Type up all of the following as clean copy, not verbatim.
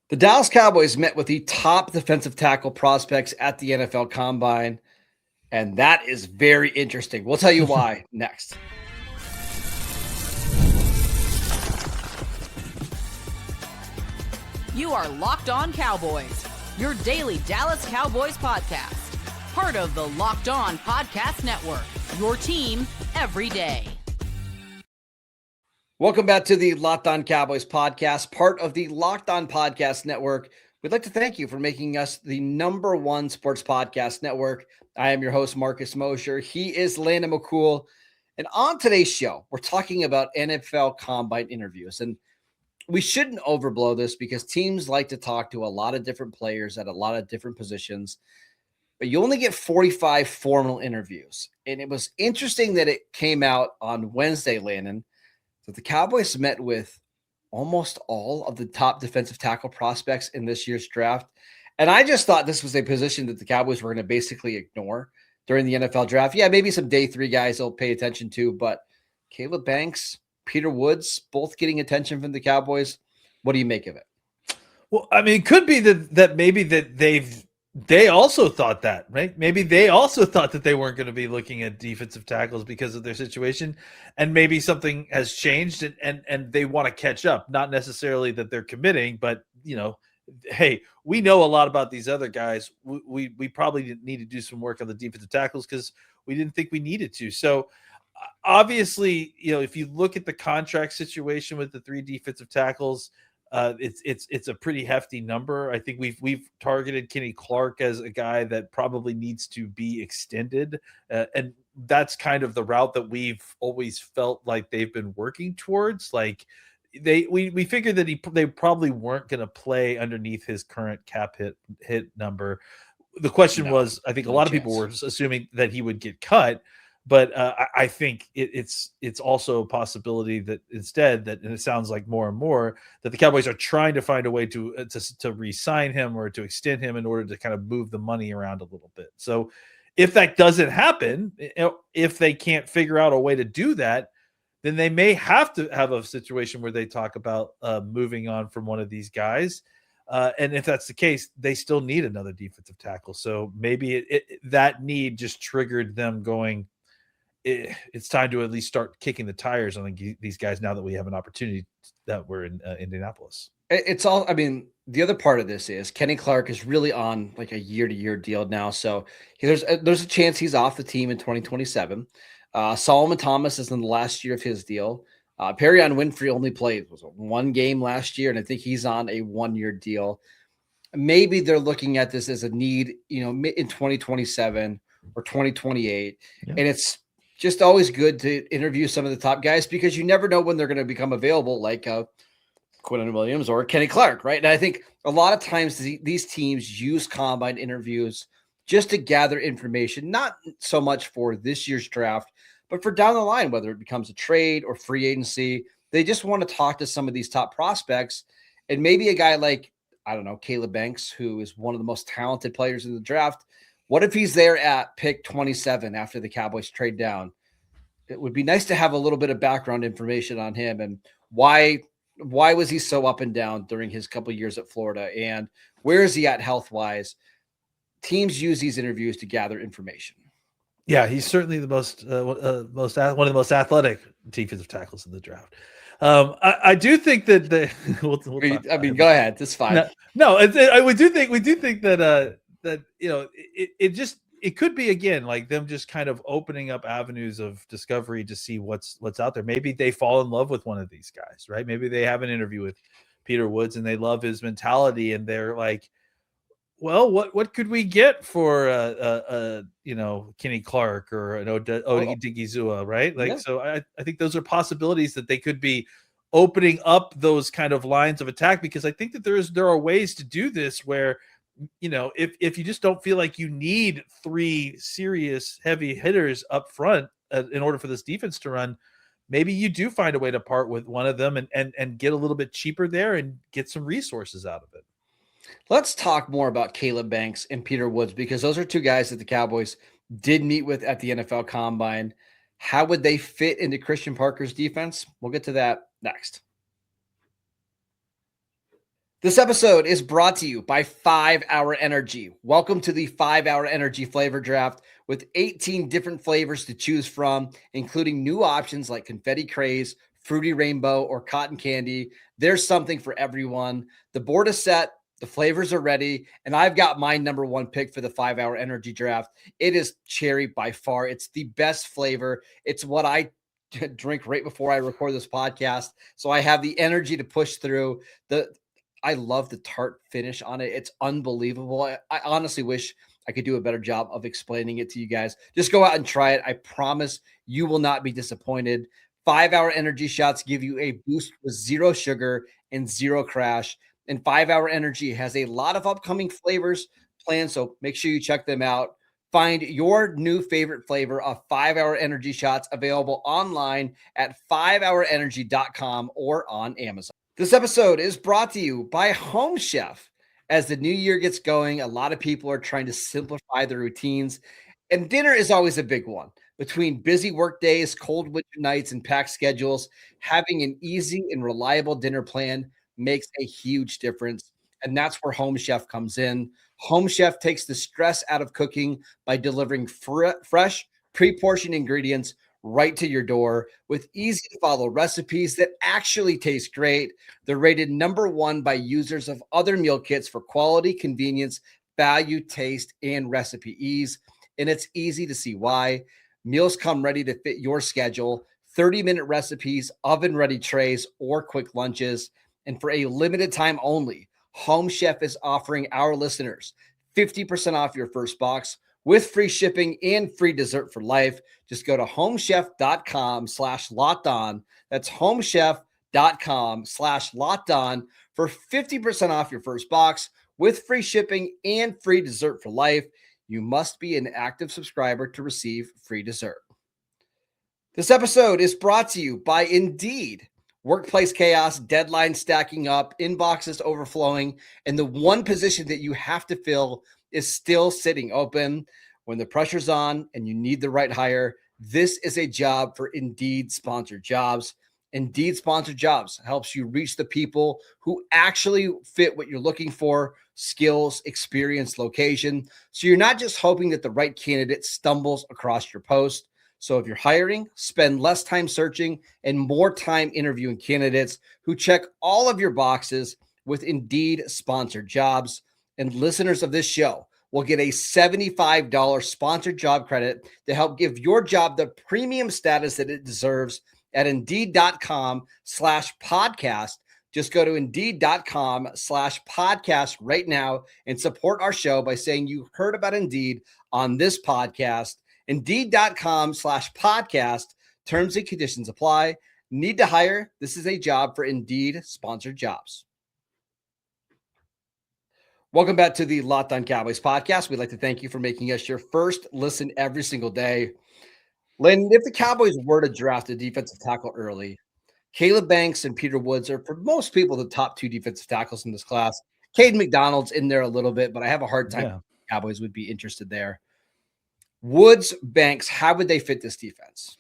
The Dallas Cowboys met with the top defensive tackle prospects at the NFL Combine, and that is very interesting. We'll tell you why next. You are Locked On Cowboys, your daily Dallas Cowboys podcast. Part of the Locked On Podcast Network, your team every day. Welcome back to the Locked On Cowboys podcast, part of the Locked On Podcast Network. We'd like to thank you for making us the number one sports podcast network. I am your host, Marcus Mosher. He is Landon McCool. And on today's show, we're talking about NFL Combine interviews. And we shouldn't overblow this because teams like to talk to a lot of different players at a lot of different positions. But you only get 45 formal interviews. And it was interesting that it came out on Wednesday, Landon, that the Cowboys met with almost all of the top defensive tackle prospects in this year's draft. And I just thought this was a position that the Cowboys were going to basically ignore during the NFL draft. Yeah, maybe some day three guys they'll pay attention to, but Caleb Banks, Peter Woods, both getting attention from the Cowboys. What do you make of it? Well, I mean, it could be that maybe that they also thought that, right? Maybe they also thought that they weren't going to be looking at defensive tackles because of their situation, and maybe something has changed and they want to catch up. Not necessarily that they're committing, but hey, we know a lot about these other guys. We probably need to do some work on the defensive tackles because we didn't think we needed to. So obviously, if you look at the contract situation with the three defensive tackles, it's a pretty hefty number. I think we've targeted Kenny Clark as a guy that probably needs to be extended, and that's kind of the route that we've always felt like they've been working towards. Like we figured that they probably weren't going to play underneath his current cap hit number. The question was, I think a lot of people were assuming that he would get cut. But I think it's also a possibility that instead and it sounds like more and more that the Cowboys are trying to find a way to re-sign him or to extend him in order to kind of move the money around a little bit. So if that doesn't happen, if they can't figure out a way to do that, then they may have to have a situation where they talk about moving on from one of these guys. And if that's the case, they still need another defensive tackle. So maybe that need just triggered them going, it's time to at least start kicking the tires on these guys now that we have an opportunity that we're in Indianapolis. It's all, I mean, the other part of this is Kenny Clark is really on like a year-to-year deal now. So there's a chance he's off the team in 2027. Solomon Thomas is in the last year of his deal. Perrion Winfrey only played one game last year, and I think he's on a one-year deal. Maybe they're looking at this as a need, in 2027 or 2028. Yeah. And it's just always good to interview some of the top guys because you never know when they're going to become available, like Quinton Williams or Kenny Clark, right? And I think a lot of times these teams use combine interviews just to gather information, not so much for this year's draft, but for down the line, whether it becomes a trade or free agency. They just want to talk to some of these top prospects, and maybe a guy like, I don't know, Caleb Banks, who is one of the most talented players in the draft. What if he's there at pick 27 after the Cowboys trade down? It would be nice to have a little bit of background information on him and why was he so up and down during his couple of years at Florida, and where is he at health-wise? Teams use these interviews to gather information. Yeah, he's certainly the one of the most athletic defensive tackles in the draft. I do think that go ahead. That's fine. We do think that it could be, again, like them just kind of opening up avenues of discovery to see what's out there. Maybe they fall in love with one of these guys, right? Maybe they have an interview with Peter Woods and they love his mentality and they're like, well, what could we get for Kenny Clark or an Odigizua, right? Like, yeah. So I think those are possibilities that they could be opening up those kind of lines of attack, because I think that there are ways to do this where, if you just don't feel like you need three serious heavy hitters up front in order for this defense to run, maybe you do find a way to part with one of them and get a little bit cheaper there and get some resources out of it. Let's talk more about Caleb Banks and Peter Woods, because those are two guys that the Cowboys did meet with at the NFL Combine. How would they fit into Christian Parker's defense? We'll get to that next. This episode is brought to you by 5 Hour Energy. Welcome to the 5 Hour Energy flavor draft with 18 different flavors to choose from, including new options like Confetti Craze, Fruity Rainbow, or Cotton Candy. There's something for everyone. The board is set, the flavors are ready, and I've got my number one pick for the 5 Hour Energy draft. It is cherry by far. It's the best flavor. It's what I drink right before I record this podcast. So I have the energy to push through. I love the tart finish on it. It's unbelievable. I honestly wish I could do a better job of explaining it to you guys. Just go out and try it. I promise you will not be disappointed. 5 Hour Energy shots give you a boost with zero sugar and zero crash. And 5 Hour Energy has a lot of upcoming flavors planned, so make sure you check them out. Find your new favorite flavor of 5 Hour Energy shots available online at 5hourenergy.com or on Amazon. This episode is brought to you by Home Chef. As the new year gets going, a lot of people are trying to simplify their routines, and dinner is always a big one. Between busy work days, cold winter nights, and packed schedules, having an easy and reliable dinner plan makes a huge difference. And that's where Home Chef comes in. Home Chef takes the stress out of cooking by delivering fresh, pre-portioned ingredients right to your door with easy to follow recipes that actually taste great. They're rated number one by users of other meal kits for quality, convenience, value, taste, and recipe ease. And it's easy to see why. Meals come ready to fit your schedule, 30-minute recipes, oven-ready trays, or quick lunches. And for a limited time only, Home Chef is offering our listeners 50% off your first box with free shipping and free dessert for life. Just go to homechef.com/lockedon. That's homechef.com/lockedon for 50% off your first box with free shipping and free dessert for life. You must be an active subscriber to receive free dessert. This episode is brought to you by Indeed. Workplace chaos, deadlines stacking up, inboxes overflowing, and the one position that you have to fill is still sitting open. When the pressure's on and you need the right hire, this is a job for Indeed sponsored jobs. Indeed sponsored jobs helps you reach the people who actually fit what you're looking for: skills, experience, location. So you're not just hoping that the right candidate stumbles across your post. So if you're hiring, spend less time searching and more time interviewing candidates who check all of your boxes with Indeed sponsored jobs. And listeners of this show will get a $75 sponsored job credit to help give your job the premium status that it deserves at Indeed.com/podcast. Just go to Indeed.com/podcast right now and support our show by saying you heard about Indeed on this podcast. Indeed.com/podcast. Terms and conditions apply. Need to hire? This is a job for Indeed sponsored jobs. Welcome back to the Locked On Cowboys podcast. We'd like to thank you for making us your first listen every single day. Landon, if the Cowboys were to draft a defensive tackle early, Caleb Banks and Peter Woods are, for most people, the top two defensive tackles in this class. Caden McDonald's in there a little bit, but I have a hard time. The Cowboys would be interested there. Woods, Banks, how would they fit this defense?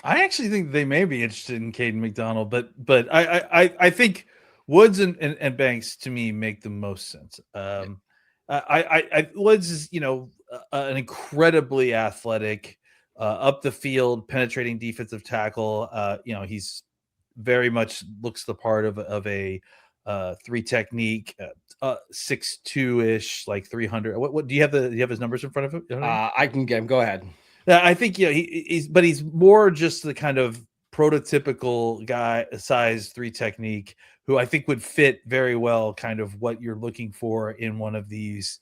I actually think they may be interested in Caden McDonald, but I think Woods and Banks to me make the most sense. Woods is an incredibly athletic, up the field, penetrating defensive tackle. He's very much looks the part of a three technique, 6'2" ish, like 300. What do you have? Do you have his numbers in front of him? I can get him. Go ahead. I think he's more just the kind of prototypical guy, size 3 technique, who I think would fit very well kind of what you're looking for in one of these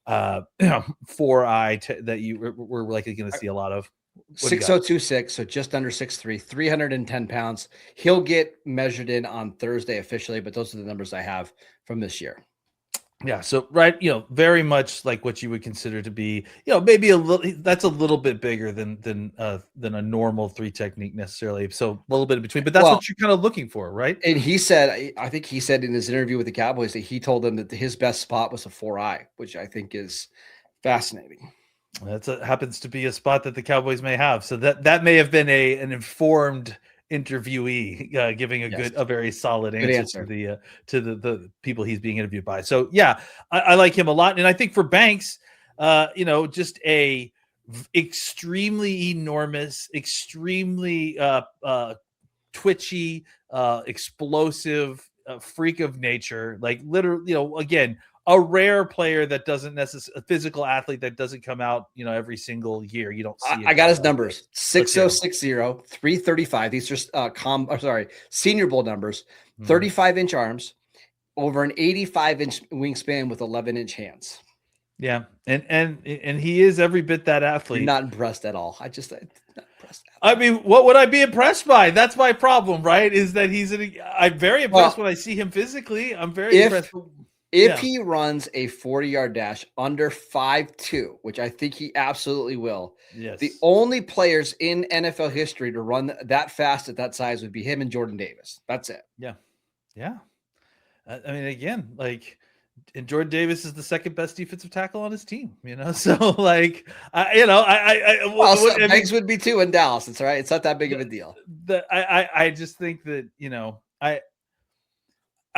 4-eye that we're likely going to see a lot of. 6'0", so just under 6'3", 310 pounds. He'll get measured in on Thursday officially, but those are the numbers I have from this year. Yeah, so very much like what you would consider to be, maybe a little. That's a little bit bigger than a normal 3 technique necessarily. So a little bit in between, but that's what you're kind of looking for, right? And he said, I think he said in his interview with the Cowboys that he told them that his best spot was a 4-eye, which I think is fascinating. That happens to be a spot that the Cowboys may have. So that may have been an informed interviewee giving a very solid Good answer answer. To the people he's being interviewed by. So yeah, I like him a lot, and I think for Banks, just a extremely enormous, extremely twitchy, explosive, freak of nature, like literally, again, a rare player that doesn't necessarily, a physical athlete that doesn't come out, every single year. You don't see. I got his like numbers: 6060, 335. These are Senior Bowl numbers. 35-inch arms, over an 85-inch wingspan with 11-inch hands. Yeah, and he is every bit that athlete. You're not impressed at all. I'm not impressed. I mean, what would I be impressed by? That's my problem, right? Is that I'm very impressed when I see him physically. I'm very impressed. If he runs a 40-yard dash under 5.2, which I think he absolutely will, yes, the only players in NFL history to run that fast at that size would be him and Jordan Davis. That's it. Yeah. I mean, again, and Jordan Davis is the second best defensive tackle on his team, So Banks would be too in Dallas. It's all right. It's not that big of a deal. I just think that,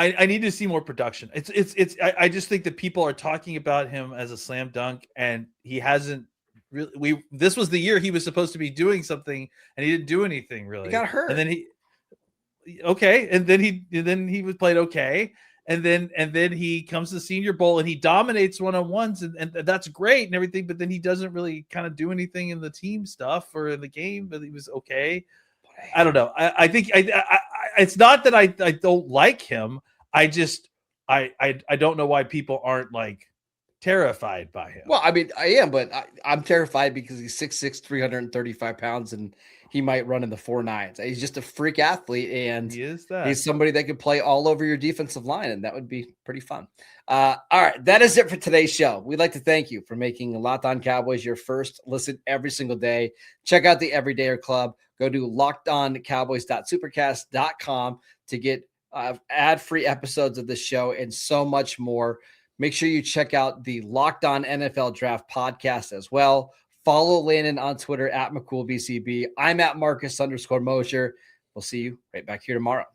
I need to see more production. I just think that people are talking about him as a slam dunk, and he hasn't really. This was the year he was supposed to be doing something, and he didn't do anything really. He got hurt, and then he was played okay, and then he comes to the Senior Bowl and he dominates one-on-ones, and that's great and everything. But then he doesn't really kind of do anything in the team stuff or in the game. But he was okay. I don't know. I think it's not that I don't like him. I just I don't know why people aren't terrified by him. Well, I mean, I am, but I'm terrified because he's 6'6", 335 pounds, and he might run in the 4.9s. He's just a freak athlete, and he's somebody that could play all over your defensive line, and that would be pretty fun. All right, that is it for today's show. We'd like to thank you for making Locked On Cowboys your first listen every single day. Check out the Everydayer Club. Go to lockedoncowboys.supercast.com to get ad-free episodes of the show and so much more. Make sure you check out the Locked On NFL Draft podcast as well. Follow Landon on Twitter at McCoolBCB. I'm at Marcus _Mosher. We'll see you right back here tomorrow.